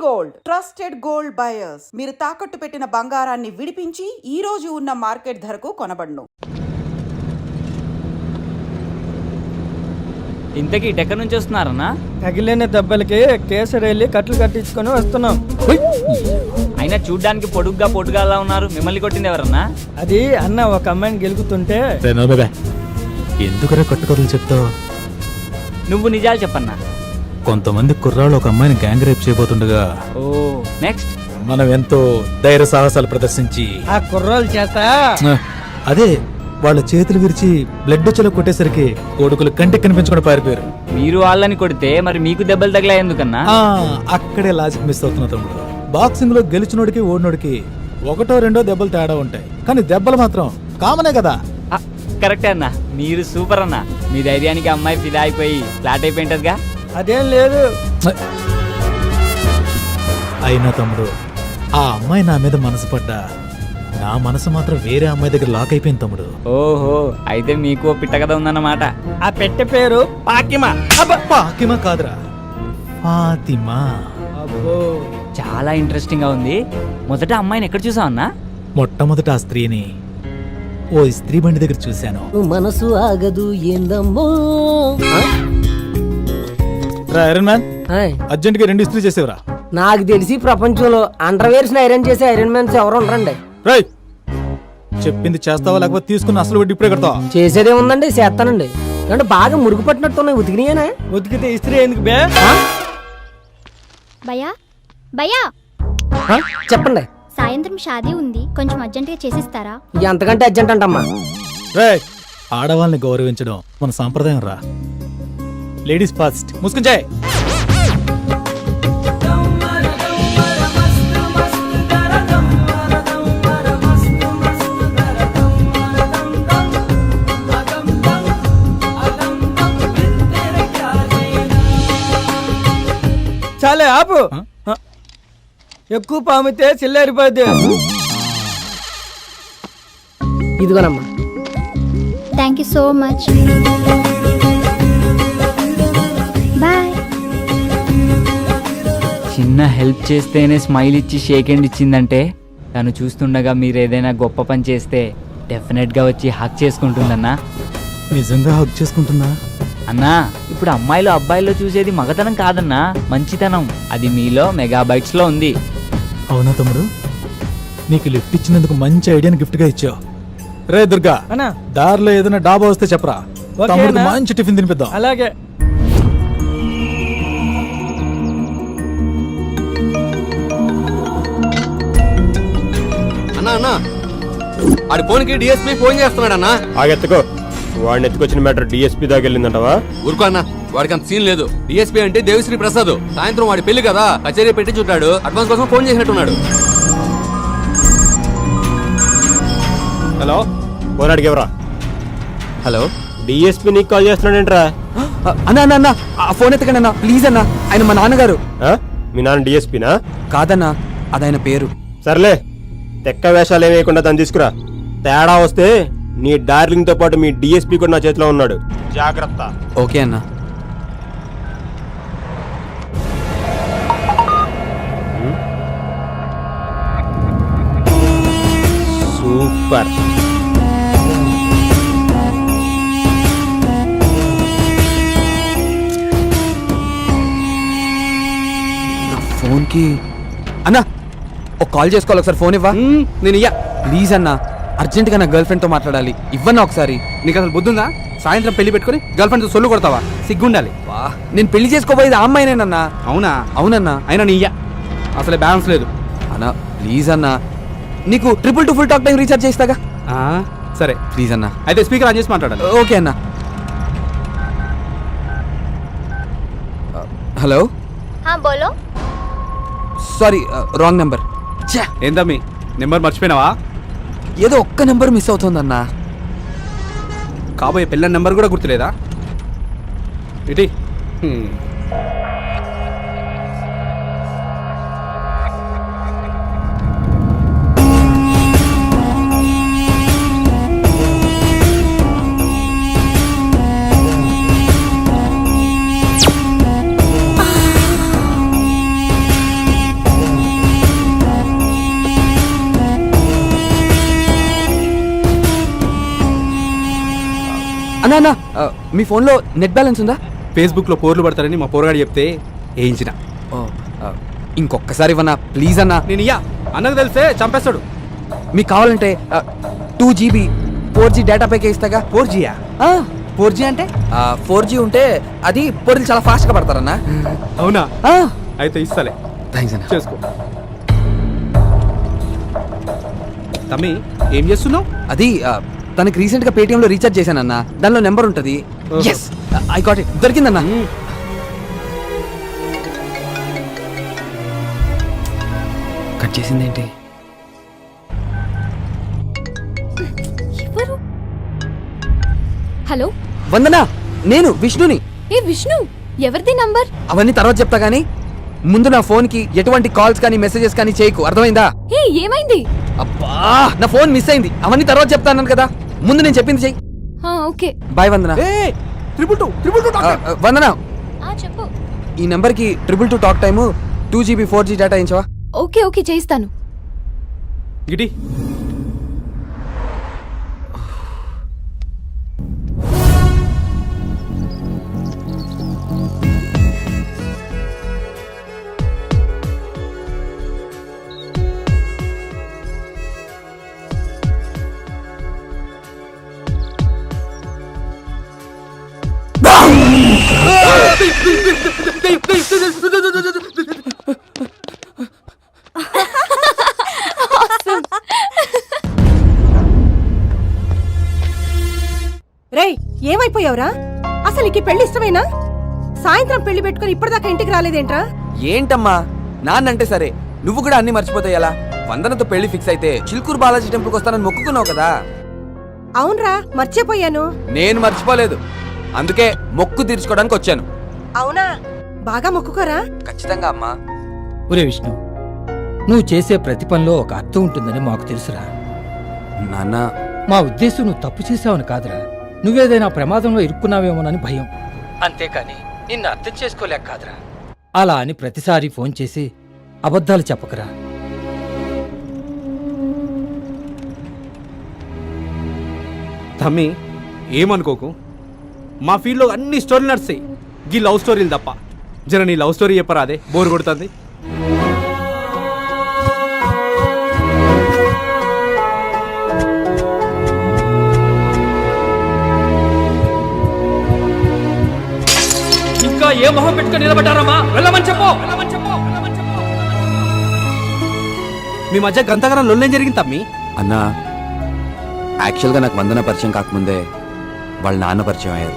Gold trusted gold buyers. మీరు తాకట్టు పెట్టిన బంగారాన్ని విడిపించి ఈ రోజు ఉన్న మార్కెట్ ధరకు కొనబడును. ఇంతకీ ఎక్కడి నుంచి వస్తున్నారన్నా? తగిలిన దెబ్బలకి కేసరి వెళ్ళి కట్లు కట్టించుకొని వస్తున్నాం. అయినా చూడ్డానికి పొడుగ్గా అలా ఉన్నారు. మిమ్మల్ని కొట్టింది ఎవరన్నా? అది అన్న ఒక అమ్మాయిని గెలుకుతుంటే ఎందుకురా కట్టుకథలు చెప్తావు? నువ్వు నిజాలు చెప్పన్నా. కొంతమంది కుర్రాళ్ళు ఒక అమ్మాయిని గ్యాంగ్ రేప్ చేయబోతుండగా ఓ నెక్స్ట్ మనం ఎంతో ధైర్య సాహసాలు ప్రదర్శించి ఆ కుర్రోళ్ళ చేత అదే వాళ్ళ చేతులు విరిచి బ్లడ్ వచ్చేలా కొట్టేసరికి కొడుకులు కంటికి కనిపించకుండా పారిపోయారు. మీరు వాళ్ళని కొడితే మరి మీకు దెబ్బలు తగిలా ఎందుకన్నా? అక్కడే లాజిక్ మిస్ అవుతున్నా తమ్ముడు. బాక్సింగ్ లో గెలిచినోడికి ఓడినోడికి ఒకటో రెండో దెబ్బలు తేడా ఉంటాయి, కానీ దెబ్బలు మాత్రం కామనే కదా. కరెక్టే అన్నా, మీరు సూపర్ అన్నా. మీ ధైర్యానికి అమ్మాయి ఫిదా అయిపోయి ఫ్లాట్ అయిపోయింటదిగా. అదేం లేదు. అయినా తమ్ముడు, ఆ అమ్మాయి నా మీద మనసు పడ్డా నా మనసు మాత్రం వేరే అమ్మాయి దగ్గర లాక్ అయిపోయింది తమ్ముడు. ఓహో, అయితే మీకు పిట్ట కథ ఉందన్నమాట. ఆ పెట్టె పేరు పాకిమా. పాకిమా కాదురా, ఫాతిమా. అబ్బో, చాలా ఇంట్రెస్టింగ్ గా ఉంది. మొదట అమ్మాయిని ఎక్కడ చూసావు అన్నా? మొట్టమొదట ఆ స్త్రీని ఓ స్త్రీ బండి దగ్గర చూశాను. మనసు ఆగదు ఏందమ్మో. ఐరన్ మ్యాన్, అర్జెంట్ గా 2 ఇస్త్రీ చేసేవరా. నాకు తెలిసి ప్రపంచంలో అండర్వేర్స్ ఐరన్ చేసే ఐరన్ మ్యాన్స్ ఎవరు ఉండరండి. రైట్, చెప్పింది చేస్తావా లేకపోతే తీసుకున్న అసలు వడ్డీ ఇప్పుడే కడతావా? చేసేదే ఉందండి, చేస్తానండి. అంటే బాగా మురుగు పట్టినట్టున్నాయి, ఉతికినాయేనా? ఉతికితే ఇస్త్రీ ఎందుకు బే? భయా భయా, చెప్పండి. సాయంత్రం షాదీ ఉంది, కొంచెం అర్జెంటుగా చేసిస్తారా? ఎంతకంటే అర్జెంట్ అంటమ్మా. రేయ్, ఆడవాళ్ళని గౌరవించడం మన సాంప్రదాయం రా. Ladies first. ముసుకుంచాయ్. చాలే ఆపు. ఎక్కువ పామితే చిల్లారిపోద్ది. ఇదిగోనమ్మా. Thank you so much. Bye. చిన్న హెల్ప్ చేస్తేనే స్మైల్ ఇచ్చి షేక్ హ్యాండ్ ఇచ్చిందంటే తను చూస్తుండగా మీరు ఏదైనా గొప్ప పని చేస్తే డెఫినెట్ గా వచ్చి హక్ చేసుకుంటుందన్నా. నిజంగా హక్ చేసుకుంటుందా? అన్నా, ఇప్పుడు అమ్మాయిలు అబ్బాయిల్లో చూసేది మగతనం కాదన్నా, మంచితనం. అది మీలో మెగాబైట్స్ లో ఉంది. అవునా తమ్ముడు, నీకు లిఫ్ట్ ఇచ్చినందుకు మంచి ఐడియాని గిఫ్ట్ గా ఇచ్చావు. రే దుర్గా, అన్నా దారిలో ఏదైనా డాబా వస్తే చెప్పరా, తమ్ముడికి మంచి టిఫిన్ తినిపిద్దాం. అలాగే. అన్నా అన్నా, ఆడి ఫోన్కి డిఎస్పీ ఫోన్ చేస్తున్నాడన్నా. ఆగెత్తుకో, వాడిని ఎత్తుకొచ్చిన మ్యాటర్ డిఎస్పీ దాకా వెళ్ళిందంటవా? ఊరుకో అన్న, వాడికి అంత సీన్ లేదు. డిఎస్పీ అంటే దేవిశ్రీ ప్రసాద్. సాయంత్రం వాడి పెళ్లి కదా, కచేరీ పెట్టి చుట్టాడు. అడ్వాన్స్ కోసం ఫోన్ చేసినట్టున్నాడు. హలో, పోరాడికి ఎవరా? హలో, డిఎస్పీ నీకు కాల్ చేస్తున్నాడేంట్రా? అన్నా అన్న అన్న, ఆ ఫోన్ ఎత్తకండి అన్న ప్లీజ్ అన్న. ఆయన మా నాన్నగారు. మీ నాన్న డిఎస్పీనా? కాదన్నా, అదైన పేరు. సర్లే, తెక్క వేషాలు ఏమేయకుండా తను తీసుకురా. తేడా వస్తే నీ డార్లింగ్ తో పాటు మీ డిఎస్పీ కూడా నా చేతిలో ఉన్నాడు, జాగ్రత్త. ఓకే అన్న. సూపర్. ఫోన్ కి అన్నా ఒక కాల్ చేసుకోవాలి, ఒకసారి ఫోన్ ఇవ్వా. నేను ఇయ్యా ప్లీజ్ అన్నా, అర్జెంట్ గా నా గర్ల్ ఫ్రెండ్ తో మాట్లాడాలి. ఇవ్వన్నా ఒకసారి. నీకు అసలు బుద్ధుందా? సాయంత్రం పెళ్లి పెట్టుకుని గర్ల్ ఫ్రెండ్ తో సొల్లు కొడతావా? సిగ్గుండాలి. నేను పెళ్లి చేసుకోబోయేది ఆ అమ్మాయినేనన్నా. అవునా? అవునన్నా. అయినా నీ ఇయ్యా, అసలే బ్యాలెన్స్ లేదు అన్నా. ప్లీజ్ అన్నా, నీకు 222 ఫుల్ టాక్ టైం రీఛార్జ్ చేస్తాగా. సరే ప్లీజ్ అన్నా. అయితే స్పీకర్ ఆన్ చేసి మాట్లాడాలి. ఓకే అన్నా. హలో, బోలో. Sorry, wrong number. ఏందమ్మీ, నెంబర్ మర్చిపోయినావా? ఏదో ఒక్క నెంబర్ మిస్ అవుతుందన్నా. కాబోయే పిల్ల నెంబర్ కూడా గుర్తులేదా? ఇటీ అన్నా అన్నా మీ ఫోన్లో నెట్ బ్యాలెన్స్ ఉందా? ఫేస్బుక్లో పోర్లు పడతారని మా పోరగాడు చెప్తే వేయించిన. ఇంకొకసారి ఇవ్వనా ప్లీజ్ అన్నా. నేను ఇయ్యా, అన్నకు తెలిసే చంపేస్తాడు. మీకు కావాలంటే 2GB 4G డేటా ప్యాకే ఇస్తాగా. 4Gయా? 4G అంటే 4G ఉంటే అది పొరులు చాలా ఫాస్ట్గా పడతారన్నా. అవునా? అయితే ఇస్తాలే. థ్యాంక్స్ అన్న. చేసుకో. తమ్మి ఏం చేస్తున్నావు? అది తనకి రీసెంట్గా పేటిఎంలో రీఛార్జ్ చేశానన్నా, దానిలో నెంబర్ ఉంటుంది. Yes I got it. దొరికిందన్నా. కట్ చేసిందేంటి? ఎవరు? హలో వందనా, నేను విష్ణుని. ఏ విష్ణు, ఎవరిది నంబర్? అవన్నీ తర్వాత చెప్తా గానీ ముందు నా ఫోన్ కి ఎటువంటి కాల్స్ కానీ మెసేజెస్ కానీ చేయకు, అర్థమైందా? ఏ ఏమైంది? అబ్బా నా ఫోన్ మిస్ అయింది, అవన్నీ తర్వాత చెప్తాను కదా, ముందు నేను చెప్పింది చెయ్యి. ఓకే బాయ్ వందనా. వందనా, చెప్పు. ఈ నెంబర్ కి 222 talk time 2GB 4G data ఇచ్చావా? ఓకే ఓకే చేయిస్తాను. గిటి రేయ్, ఏమైపోయావురా? అసలు నీకు పెళ్లి ఇష్టమేనా? సాయంత్రం పెళ్లి పెట్టుకుని ఇప్పటిదాకా ఇంటికి రాలేదేంట్రా? ఏంటమ్మా నాన్నంటే సరే, నువ్వు కూడా అన్ని మర్చిపోతాయి ఎలా? వందనతో పెళ్లి ఫిక్స్ అయితే చిలుకూరు బాలాజీ టెంపుల్కి వస్తానని మొక్కుకున్నావు కదా. అవునరా, మర్చిపోయాను. నేను మర్చిపోలేదు, అందుకే మొక్కు తీర్చుకోవడానికి వచ్చాను. అవునా? బాగా మొక్కుకోరా. ఖచ్చితంగా అమ్మా. ఒరే విష్ణు, నువ్వు చేసే ప్రతి పనిలో ఒక అర్థం ఉంటుందని మాకు తెలుసురా. నాన్న, మా ఉద్దేశం నువ్వు తప్పు చేసావని కాదురా, నువ్వేదైనా ప్రమాదంలో ఇరుక్కున్నావేమోనని భయం. అంతేకాని నిన్ను అర్థం చేసుకోలేక కాదురా. అలా అని ప్రతిసారి ఫోన్ చేసి అబద్ధాలు చెప్పకరా. తమ్మి ఏమనుకోకు, మా ఫీల్డ్లో అన్ని స్టోరీలు నడుస్తాయి, గీ లవ్ స్టోరీలు తప్ప. జర నీ లవ్ స్టోరీ చెప్పరా, అదే బోర్ కొడుతుంది. ఇంకా ఏ మొహం పెట్టుకుని నిలబడ్డారమ్మా? వెళ్ళమని చెప్పు. మీ మధ్య గంతగానం లొల్లేం జరిగింది తమ్మి? అన్నా యాక్చువల్గా నాకు వందన పరిచయం కాకముందే వాళ్ళ నాన్న పరిచయం అయ్యారు.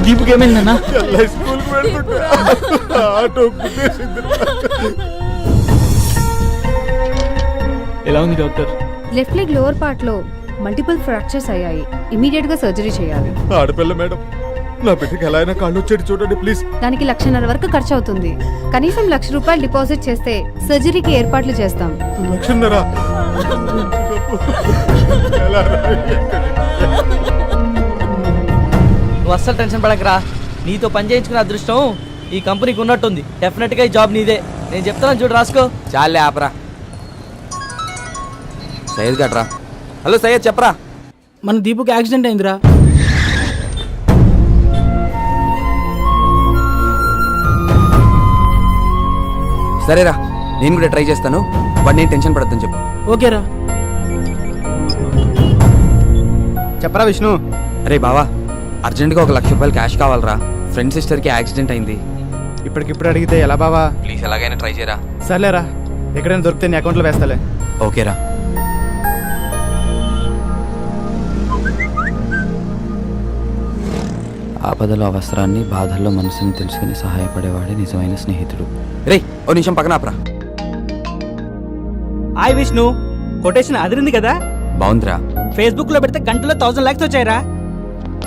దీపుకి ఏమైందన్నా? ఎలా ఉంది doctor? Left leg lower part లో మల్టిపుల్ ఫ్రాక్చర్స్ అయ్యాయి. ఇమీడియట్ గా సర్జరీ చేయాలి. ఆడపిల్ల మేడం, నా బిడ్డకి ఎలా అయినా కాళ్ళు వచ్చేది చూడండి ప్లీజ్. దానికి 1,50,000 వరకు ఖర్చు అవుతుంది. కనీసం ₹1,00,000 డిపాజిట్ చేస్తే సర్జరీకి ఏర్పాట్లు చేస్తాం. 1,00,000? నువ్వు అస్సలు టెన్షన్ పడకరా, నీతో పని చేయించుకునే అదృష్టం ఈ కంపెనీకి ఉన్నట్టుంది. డెఫినెట్ గా ఈ జాబ్ నీదే. నేను చెప్తాను చూడు, రాసుకో. చాలే ఆపరా. సయ్యద్ గట్రా. హలో సయ్యద్, చెప్పరా. మన దీపుకి యాక్సిడెంట్ అయిందిరా. సరేరా, నేను కూడా ట్రై చేస్తాను, బట్ నేను టెన్షన్ పడద్దని చెప్పు. ఓకేరా. చెప్పరా విష్ణు. అరే బావా, అర్జెంట్గా ఒక ₹1,00,000 క్యాష్ కావాలరా. ఫ్రెండ్ సిస్టర్కి యాక్సిడెంట్ అయింది. ఇప్పటికిప్పుడు అడిగితే ఎలా బావా? ప్లీజ్ ఎలాగైనా ట్రై చేయరా. సర్లేరా, ఎక్కడైనా దొరికితే నీ అకౌంట్లో వేస్తాలే. ఓకేరా. ఆపదలో అవసరాన్ని, బాధల్లో మనసుని తెలుసుకుని సహాయపడేవాడే నిజమైన స్నేహితుడు. రే ఓ నిమిషం పక్కన ఆపరా. హాయ్ విష్ణు, కొటేషన్ అదిరింది కదా? బాగుందిరా. ఫేస్బుక్ లో పెడితే గంటలో 1,000 లైక్స్ వచ్చాయిరా.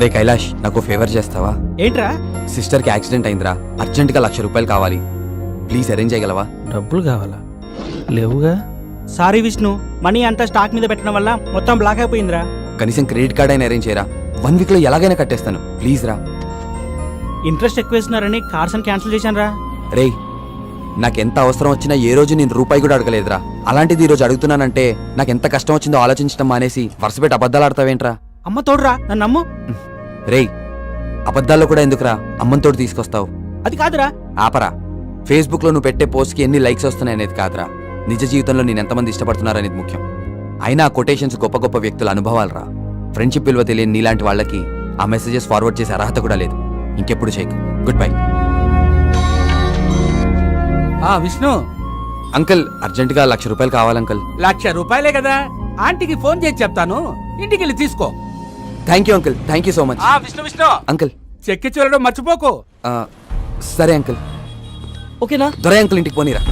రే కైలాష్, నాకు ఫేవర్ చేస్తావా? ఏంట్రా? సిస్టర్కి యాక్సిడెంట్ అయిందిరా, అర్జెంటుగా ₹1,00,000 కావాలి. ప్లీజ్ అరేంజ్ చేయగలవా? డబ్బులు కావాలా? లేవుగా. సారీ విష్ణు, మనీ అంతా స్టాక్ మీద పెట్టడం వల్ల మొత్తం బ్లాక్ అయిపోయిందిరా. కనీసం క్రెడిట్ కార్డ్ అయినా అరేంజ్ చేయరా. 1 వీక్ లో ఎలాగైనా కట్టేస్తాను, ప్లీజ్ రా. ఇంట్రెస్ట్ ఎక్కువ ఇస్తున్నారని కార్స్ అని క్యాన్సిల్ చేశాను రా. రేయ్, నాకెంత అవసరం వచ్చినా ఏ రోజు నేను రూపాయి కూడా అడగలేదురా. అలాంటిది ఈ రోజు అడుగుతున్నానంటే నాకెంత కష్టం వచ్చిందో ఆలోచించడం మానేసి వరుసపెట్టి అబద్ధాలు ఆడతావేంట్రా? అమ్మ తోడురా, నన్ను నమ్ము. రేయ్, అబద్ధాల్లో కూడా ఎందుకురా అమ్మంతోటి తీసుకొస్తావు? అది కాదురా. ఆపరా. ఫేస్బుక్ లో నువ్వు పెట్టే పోస్ట్ కి ఎన్ని లైక్స్ వస్తున్నాయి అనేది కాదురా, నిజ జీవితంలో నేను ఎంతమంది ఇష్టపడుతున్నారనేది ముఖ్యం. అయినా ఆ కొటేషన్స్ గొప్ప గొప్ప వ్యక్తుల అనుభవాలరా. ఫ్రెండ్షిప్ విలువ తెలియని నీలాంటి వాళ్ళకి ఆ మెసేజెస్ ఫార్వర్డ్ చేసే అర్హత కూడా లేదు. ఇంకెప్పుడు చేయకు. Good bye. విష్ణు, అంకుల్, అర్జెంటుగా ₹1,00,000 కావాలంకుల్. ₹1,00,000 కదా, ఆంటీకి ఫోన్ చేసి చెప్తాను, ఇంటికి వెళ్ళి తీసుకో. Thank you uncle, thank you so much. Vishnu uncle, చెక్కి చూడడం మర్చిపోకు. సరే అంకుల్. ఓకేనా? దొరై అంకుల్ ఇంటికి పోనీరా.